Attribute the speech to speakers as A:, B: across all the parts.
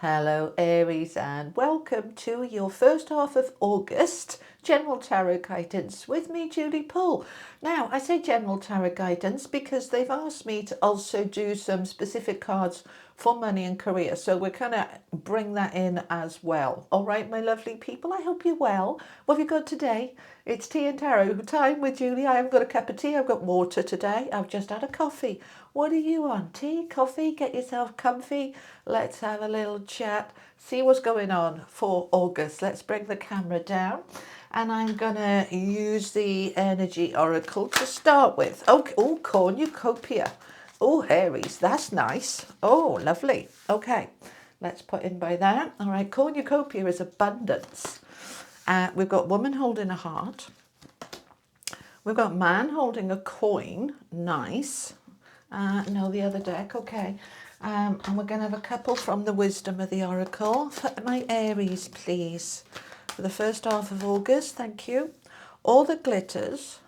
A: Hello Aries, and welcome to your first half of August General Tarot Guidance with me, Julie Poole. Now, I say General Tarot Guidance because they've asked me to also do some specific cards for money and career. So we're going to bring that in as well. All right, my lovely people, I hope you're well. What have you got today? It's tea and tarot time with Julie. I haven't got a cup of tea, I've got water today. I've just had a coffee. What are you on? Tea, coffee? Get yourself comfy. Let's have a little chat. See what's going on for August. Let's bring the camera down. And I'm going to use the energy oracle to start with. Okay. Oh, cornucopia. Oh, Aries, that's nice. Oh, lovely. Okay, let's put in by that. All right, cornucopia is abundance. We've got woman holding a heart. We've got man holding a coin. Nice. No, the other deck. Okay. And we're going to have a couple from the wisdom of the oracle. For my Aries, please. For the first half of August, thank you. All the glitters.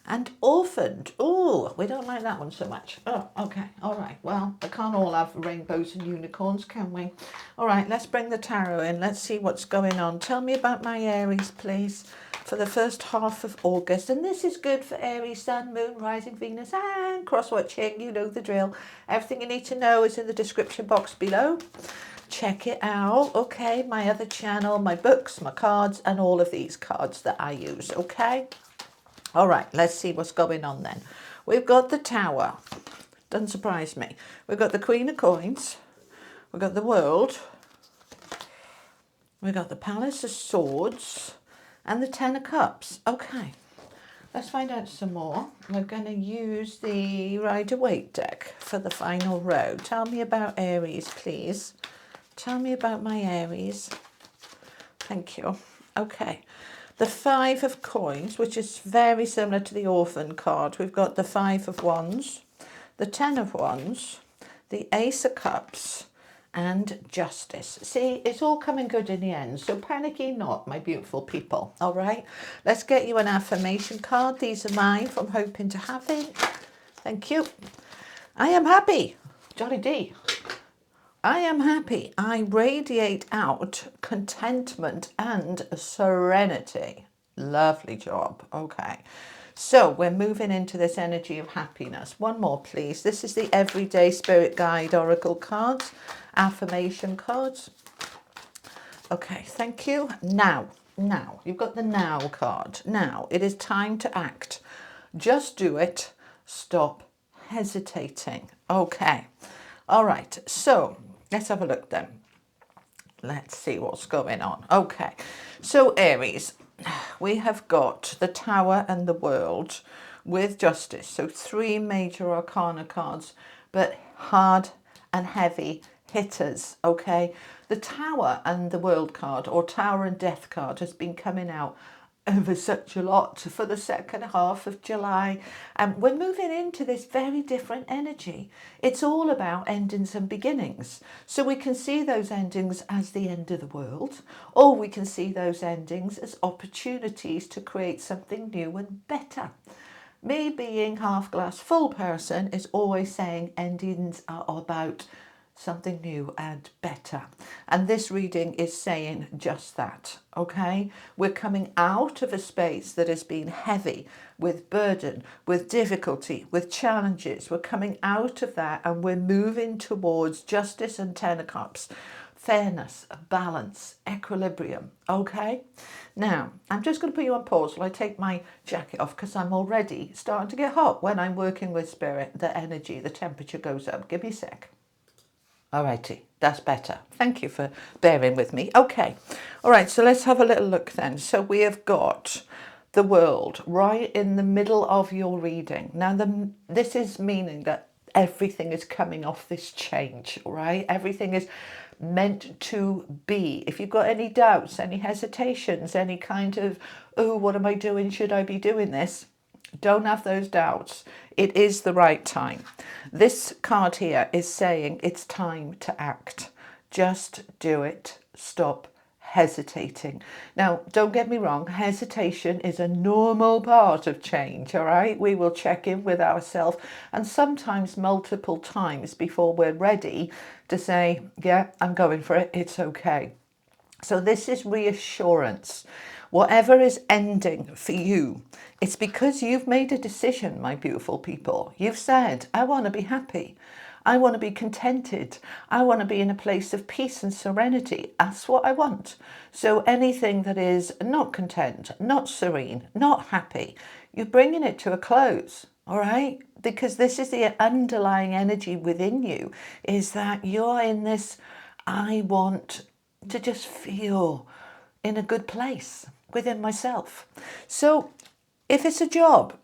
A: And orphaned. Oh, we don't like that one so much. Oh, okay. All right. Well, we can't all have rainbows and unicorns, can we? All right, let's bring the tarot in. Let's see what's going on. Tell me about my Aries, please, for the first half of August. And this is good for Aries, Sun, Moon, Rising, Venus, and cross-watching. You know the drill. Everything you need to know is in the description box below. Check it out. Okay, my other channel, my books, my cards, and all of these cards that I use. Okay. All right, let's see what's going on then. We've got the Tower. Doesn't surprise me. We've got the Queen of Coins. We've got the World. We've got the Palace of Swords and the Ten of Cups. Okay, let's find out some more. We're going to use the Rider-Waite deck for the final row. Tell me about Aries, please. Tell me about my Aries. Thank you. Okay. The Five of Coins, which is very similar to the Orphan card. We've got the Five of Wands, the Ten of Wands, the Ace of Cups, and Justice. See, it's all coming good in the end, so panicky not, my beautiful people. All right, let's get you an affirmation card. These are mine from Hoping to Having. Thank you. I am happy. Jolly D. I am happy. I radiate out contentment and serenity. Lovely job. Okay. So we're moving into this energy of happiness. One more, please. This is the Everyday Spirit Guide Oracle cards, affirmation cards. Okay, thank you. Now, you've got the Now card. Now, it is time to act. Just do it. Stop hesitating. Okay. All right. So let's have a look then. Let's see what's going on. Okay, so Aries, we have got the Tower and the World with Justice. So three major arcana cards, but hard and heavy hitters, okay? The Tower and the World card, or Tower and Death card, has been coming out over such a lot for the second half of July, and we're moving into this very different energy. It's all about endings and beginnings, so we can see those endings as the end of the world, or we can see those endings as opportunities to create something new and better. Me being half glass full person is always saying endings are about something new and better, and this reading is saying just that. Okay, we're coming out of a space that has been heavy with burden, with difficulty, with challenges. We're coming out of that and we're moving towards Justice and Ten of Cups, fairness, balance, equilibrium. Okay, now I'm just going to put you on pause while I take my jacket off, because I'm already starting to get hot. When I'm working with spirit, the energy, the temperature goes up. Give me a sec. Alrighty, that's better. Thank you for bearing with me. Okay, all right, so let's have a little look then. So we have got the World right in the middle of your reading. Now, this is meaning that everything is coming off this change, all right? Everything is meant to be. If you've got any doubts, any hesitations, any kind of, oh, what am I doing? Should I be doing this? Don't have those doubts. It is the right time. This card here is saying it's time to act. Just do it. Stop hesitating. Now, don't get me wrong, hesitation is a normal part of change, all right? We will check in with ourselves, and sometimes multiple times before we're ready to say, yeah, I'm going for it, it's okay. So this is reassurance. Whatever is ending for you, it's because you've made a decision, my beautiful people. You've said, I want to be happy. I want to be contented. I want to be in a place of peace and serenity. That's what I want. So anything that is not content, not serene, not happy, you're bringing it to a close, all right? Because this is the underlying energy within you, is that you're in this, I want to just feel in a good place within myself. So if it's a job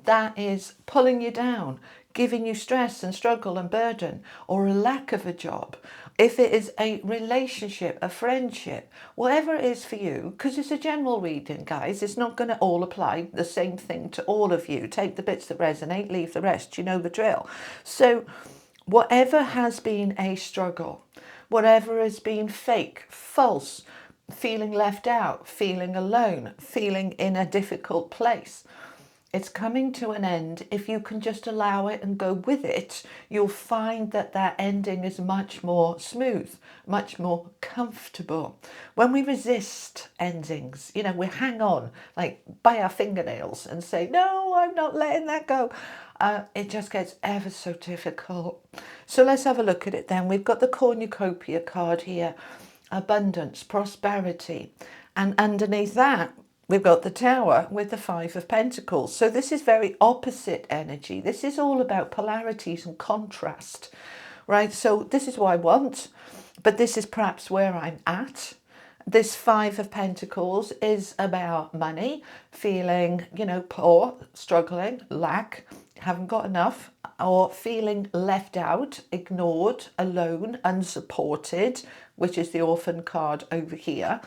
A: that is pulling you down, giving you stress and struggle and burden, or a lack of a job, if it is a relationship, a friendship, whatever it is for you, because it's a general reading, guys, it's not going to all apply the same thing to all of you. Take the bits that resonate, leave the rest, you know the drill. So whatever has been a struggle, whatever has been fake, false, feeling left out, feeling alone, feeling in a difficult place, it's coming to an end. If you can just allow it and go with it, you'll find that that ending is much more smooth, much more comfortable. When we resist endings, you know, we hang on like by our fingernails and say, no, I'm not letting that go. It just gets ever so difficult. So let's have a look at it then. We've got the cornucopia card here, abundance, prosperity, and underneath that, we've got the Tower with the Five of Pentacles. So this is very opposite energy. This is all about polarities and contrast, right? So this is what I want, but this is perhaps where I'm at. This Five of Pentacles is about money, feeling, you know, poor, struggling, lack, haven't got enough, or feeling left out, ignored, alone, unsupported, which is the orphan card over here.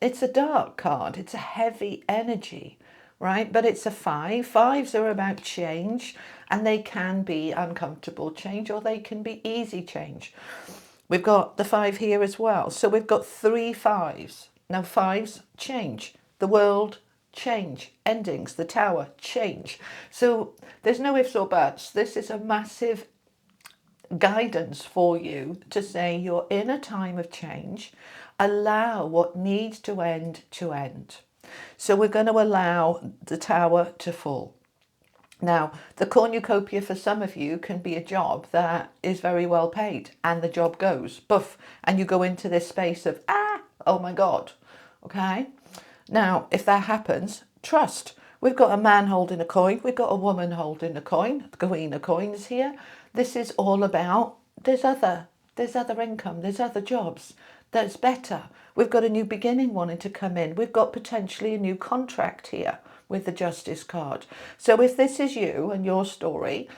A: It's a dark card. It's a heavy energy, right? But it's a five. Fives are about change, and they can be uncomfortable change or they can be easy change. We've got the five here as well. So we've got 3 fives. Now fives change. The world, change. Endings, the Tower, change. So there's no ifs or buts. This is a massive guidance for you to say you're in a time of change. Allow what needs to end to end. So we're going to allow the Tower to fall. Now, the cornucopia for some of you can be a job that is very well paid, and the job goes, boof, and you go into this space of, oh my God, okay? Now, if that happens, trust. We've got a man holding a coin, we've got a woman holding a coin, the Queen of Coins here. This is all about, there's other income, there's other jobs that's better. We've got a new beginning wanting to come in. We've got potentially a new contract here with the Justice card. So if this is you and your story,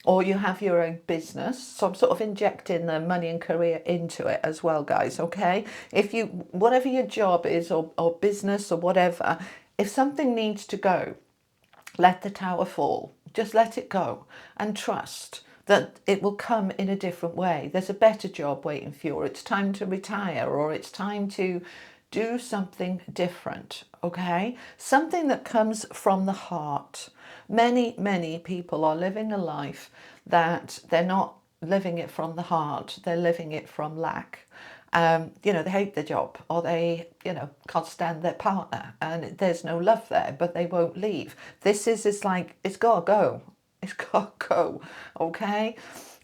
A: or you have your own business, so I'm sort of injecting the money and career into it as well, guys, okay? If you, whatever your job is, or business or whatever, if something needs to go, let the Tower fall. Just let it go and trust that it will come in a different way. There's a better job waiting for you, or it's time to retire, or it's time to do something different, okay? Something that comes from the heart. Many people are living a life that they're not living it from the heart, they're living it from lack. You know, they hate their job, or they, you know, can't stand their partner, and there's no love there, but they won't leave. This is like, it's got to go. It's got to go, okay?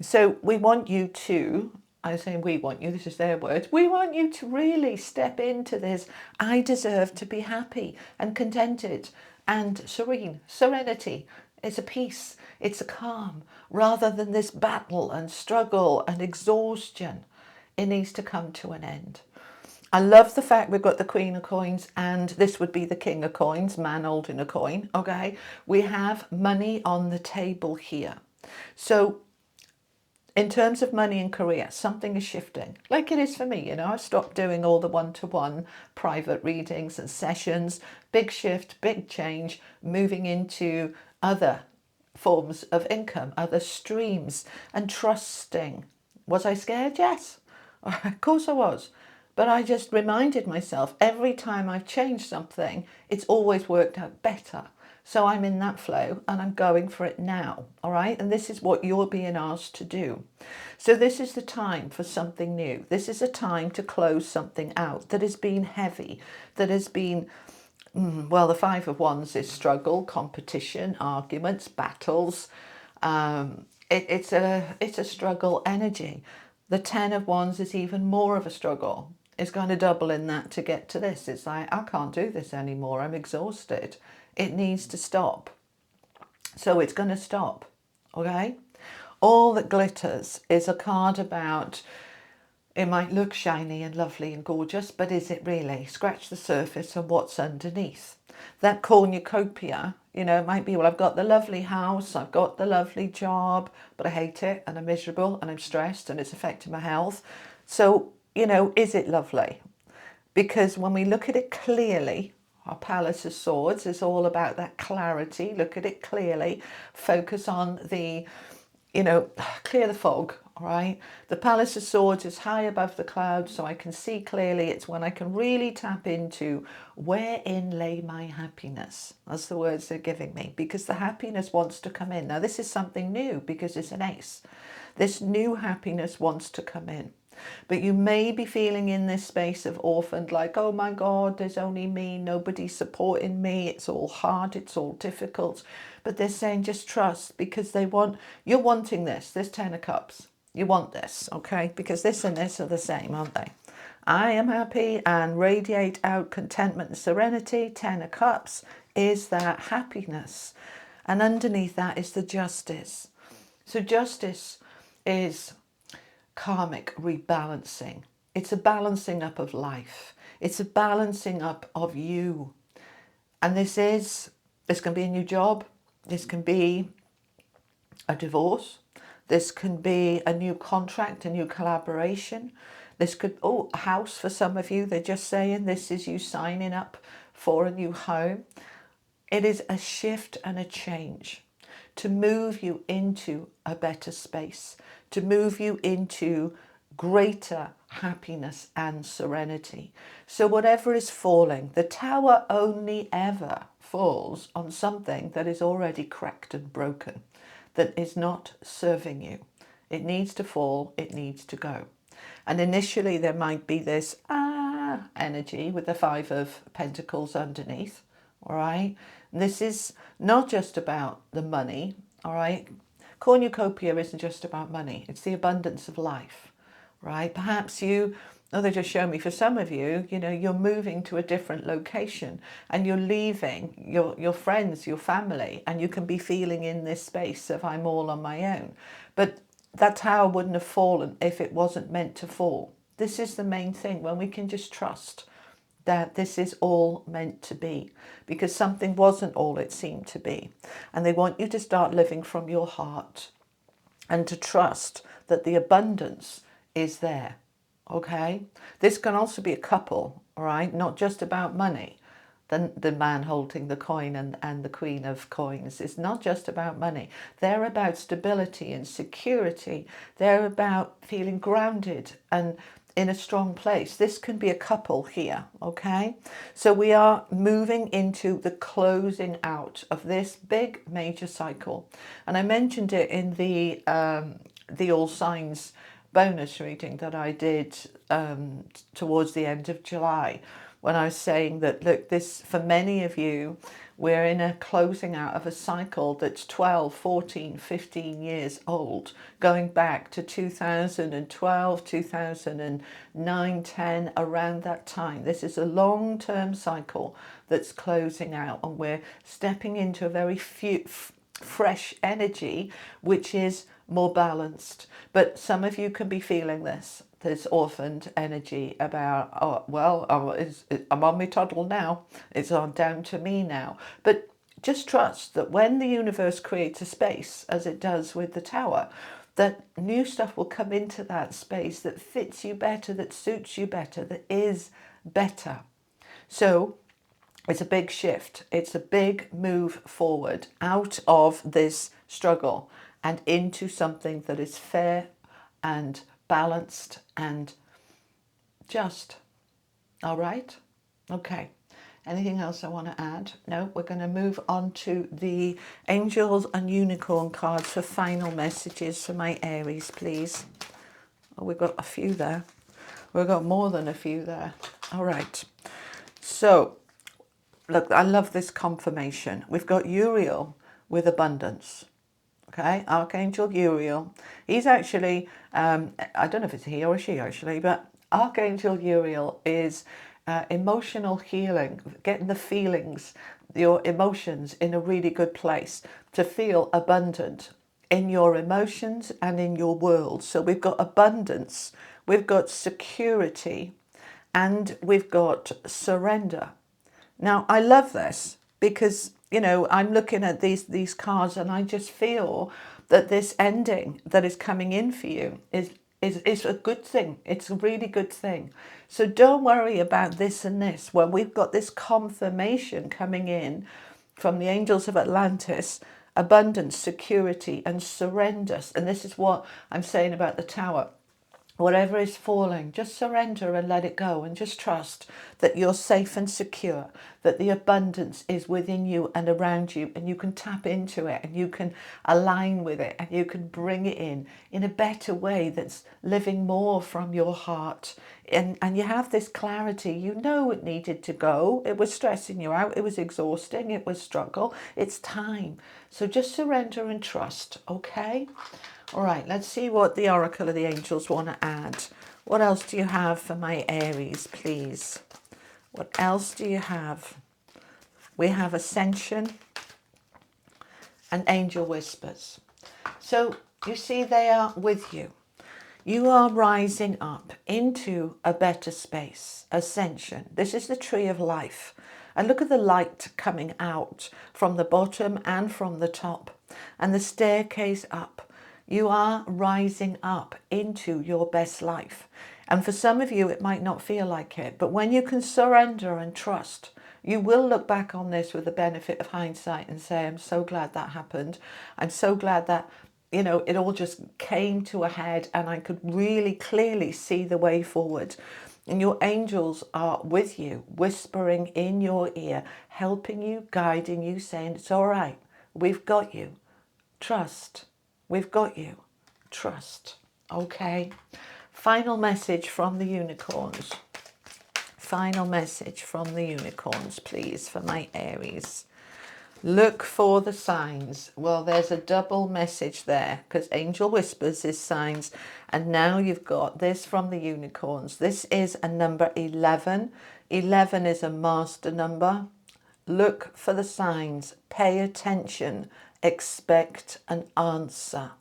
A: So we want you to, I'm saying we want you, this is their words, we want you to really step into this, I deserve to be happy and contented and serene. Serenity, it's a peace, it's a calm, rather than this battle and struggle and exhaustion. It needs to come to an end. I love the fact we've got the Queen of Coins, and this would be the King of Coins, man holding a coin, okay? We have money on the table here. So in terms of money and career, something is shifting, like it is for me. You know, I've stopped doing all the one-to-one private readings and sessions. Big shift, big change, moving into other forms of income, other streams, and trusting. Was I scared? Yes. Of course I was. But I just reminded myself every time I've changed something, it's always worked out better. So I'm in that flow and I'm going for it now, all right? And this is what you're being asked to do. So this is the time for something new. This is a time to close something out that has been heavy, that has been, well, the Five of Wands is struggle, competition, arguments, battles. It's a struggle energy. The Ten of Wands is even more of a struggle. It's going to double in that to get to this. It's like, I can't do this anymore. I'm exhausted. It needs to stop. So it's going to stop. Okay? All that glitters is a card about, it might look shiny and lovely and gorgeous, but is it really? Scratch the surface of what's underneath. That cornucopia, you know, it might be, well, I've got the lovely house, I've got the lovely job, but I hate it and I'm miserable and I'm stressed and it's affecting my health. So, you know, is it lovely? Because when we look at it clearly, our Palace of Swords is all about that clarity. Look at it clearly. Focus on the, you know, clear the fog, all right? The Palace of Swords is high above the clouds, so I can see clearly. It's when I can really tap into wherein lay my happiness. That's the words they're giving me, because the happiness wants to come in. Now, this is something new because it's an ace. This new happiness wants to come in. But you may be feeling in this space of orphaned, like, oh my God, there's only me, nobody's supporting me, it's all hard, it's all difficult. But they're saying just trust, because they want, you're wanting this Ten of Cups. You want this, okay? Because this and this are the same, aren't they? I am happy and radiate out contentment and serenity. Ten of Cups is that happiness. And underneath that is the Justice. So Justice is karmic rebalancing. It's a balancing up of life. It's a balancing up of you. And this can be a new job. This can be a divorce. This can be a new contract, a new collaboration. This could, a house for some of you. They're just saying this is you signing up for a new home. It is a shift and a change to move you into a better space, to move you into greater happiness and serenity. So whatever is falling, the tower only ever falls on something that is already cracked and broken, that is not serving you. It needs to fall, it needs to go. And initially there might be this energy with the Five of Pentacles underneath, all right? And this is not just about the money, all right? Cornucopia isn't just about money. It's the abundance of life, right? Perhaps they just show me for some of you, you know, you're moving to a different location and you're leaving your friends, your family, and you can be feeling in this space of I'm all on my own. But that tower wouldn't have fallen if it wasn't meant to fall. This is the main thing, when we can just trust that this is all meant to be, because something wasn't all it seemed to be. And they want you to start living from your heart and to trust that the abundance is there, okay? This can also be a couple, all right? Not just about money. The man holding the coin and the Queen of Coins is not just about money. They're about stability and security. They're about feeling grounded and in a strong place. This can be a couple here, okay? So we are moving into the closing out of this big major cycle. And I mentioned it in the All Signs bonus reading that I did towards the end of July, when I was saying that, look, this, for many of you, we're in a closing out of a cycle that's 12, 14, 15 years old, going back to 2012, 2009, 10, around that time. This is a long-term cycle that's closing out, and we're stepping into a very fresh energy, which is more balanced. But some of you can be feeling this orphaned energy about, I'm on my toddle now, it's on down to me now. But just trust that when the universe creates a space, as it does with the tower, that new stuff will come into that space that fits you better, that suits you better, that is better. So it's a big shift. It's a big move forward out of this struggle and into something that is fair and balanced and just. All right? Okay. Anything else I want to add? No, we're going to move on to the Angels and Unicorn cards for final messages for my Aries, please. Oh, we've got a few there. We've got more than a few there. All right. So, look, I love this confirmation. We've got Uriel with abundance. Okay, Archangel Uriel. He's actually, I don't know if it's he or she actually, but Archangel Uriel is emotional healing, getting the feelings, your emotions in a really good place to feel abundant in your emotions and in your world. So we've got abundance, we've got security, and we've got surrender. Now, I love this because, you know, I'm looking at these cards and I just feel that this ending that is coming in for you is a good thing. It's a really good thing. So don't worry about this and this. When we've got this confirmation coming in from the angels of Atlantis, abundance, security, and surrender. And this is what I'm saying about the Tower. Whatever is falling, just surrender and let it go, and just trust that you're safe and secure, that the abundance is within you and around you, and you can tap into it and you can align with it and you can bring it in a better way that's living more from your heart. And you have this clarity. You know it needed to go. It was stressing you out. It was exhausting. It was struggle. It's time. So just surrender and trust, okay? All right, let's see what the Oracle of the Angels want to add. What else do you have for my Aries, please? What else do you have? We have Ascension and Angel Whispers. So you see, they are with you. You are rising up into a better space. Ascension. This is the tree of life. And look at the light coming out from the bottom and from the top. And the staircase up. You are rising up into your best life. And for some of you, it might not feel like it. But when you can surrender and trust, you will look back on this with the benefit of hindsight and say, I'm so glad that happened. I'm so glad that, you know, it all just came to a head and I could really clearly see the way forward. And your angels are with you, whispering in your ear, helping you, guiding you, saying, it's all right. We've got you. Trust. We've got you. Trust. Okay. Final message from the unicorns. Final message from the unicorns, please, for my Aries. Look for the signs. Well, there's a double message there because Angel Whispers is signs. And now you've got this from the unicorns. This is a number 11. 11 is a master number. Look for the signs. Pay attention. Expect an answer.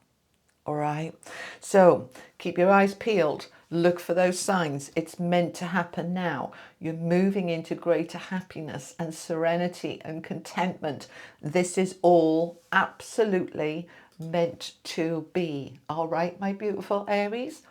A: All right. So keep your eyes peeled. Look for those signs. It's meant to happen now. You're moving into greater happiness and serenity and contentment. This is all absolutely meant to be. All right, my beautiful Aries.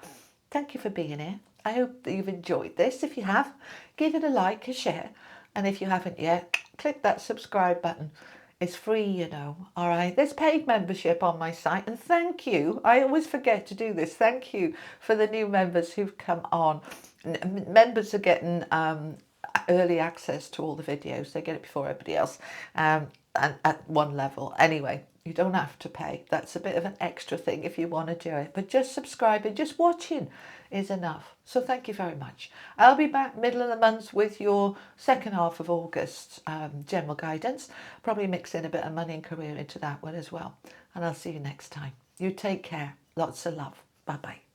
A: Thank you for being here. I hope that you've enjoyed this. If you have, give it a like, a share. And if you haven't yet, click that subscribe button. It's free, you know. All right. There's paid membership on my site. And thank you. I always forget to do this. Thank you for the new members who've come on. Members are getting early access to all the videos. They get it before everybody else. And at one level. Anyway, you don't have to pay. That's a bit of an extra thing if you want to do it. But just subscribing, just watching is enough. So thank you very much. I'll be back middle of the month with your second half of August general guidance. Probably mix in a bit of money and career into that one as well. And I'll see you next time. You take care. Lots of love. Bye-bye.